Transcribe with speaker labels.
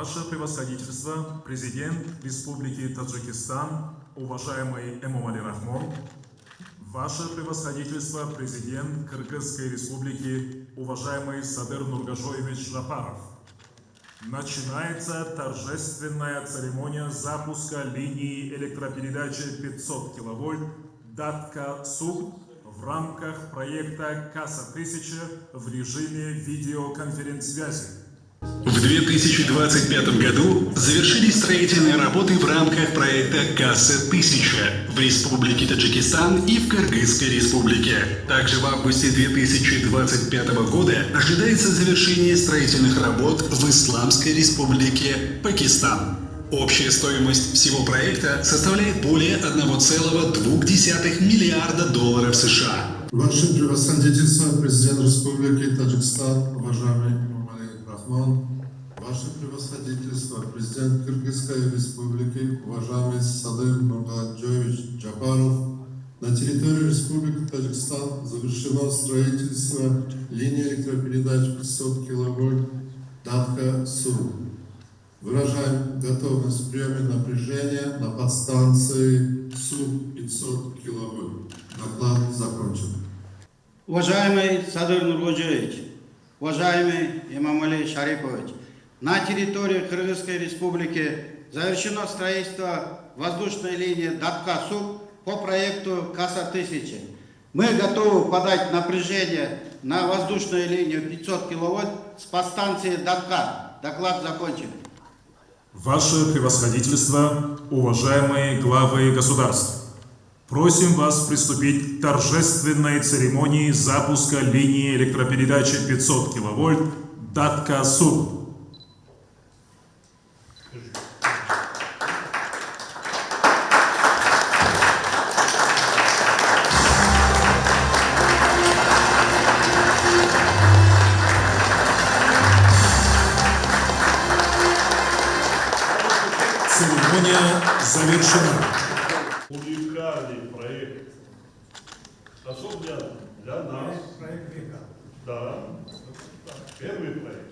Speaker 1: Ваше превосходительство, президент Республики Таджикистан, уважаемый Эмомали Рахмон, Ваше превосходительство, президент Кыргызской Республики, уважаемый Садыр Нургашоевич Жапаров. Начинается торжественная церемония запуска линии электропередачи 500 киловольт Датка-Сук в рамках проекта КАСА-1000 в режиме видеоконференц-связи.
Speaker 2: В 2025 году завершились строительные работы в рамках проекта КАСА-1000 в Республике Таджикистан и в Кыргызской Республике. Также в августе 2025 года ожидается завершение строительных работ в Исламской Республике Пакистан. Общая стоимость всего проекта составляет более 1,2 миллиарда долларов США.
Speaker 3: Ваше превосходительство, президент Республики Таджикистан, уважаемый Эмомали Рахмон, Ваше превосходительство, президент Кыргызской Республики, уважаемый Садыр Нургашоевич Жапаров, на территории Республики Таджикистан завершено строительство линии электропередач 500 киловольт Датка-Сук. Выражаем готовность к приему напряжения на подстанции СУК 500 киловольт. Доклад закончен.
Speaker 4: Уважаемый Садыр Нургашоевич, уважаемый Эмомали Шарипович, на территории Кыргызской Республики завершено строительство воздушной линии Датка-Сук по проекту КАСА-1000. Мы готовы подать напряжение на воздушную линию 500 киловольт с подстанции Датка. Доклад закончен.
Speaker 1: Ваше превосходительство, уважаемые главы государств, просим вас приступить к торжественной церемонии запуска линии электропередачи 500 киловольт Датка-Сук. Церемония завершена.
Speaker 5: Уникальный проект. Особенно для нас. Да. Первый проект.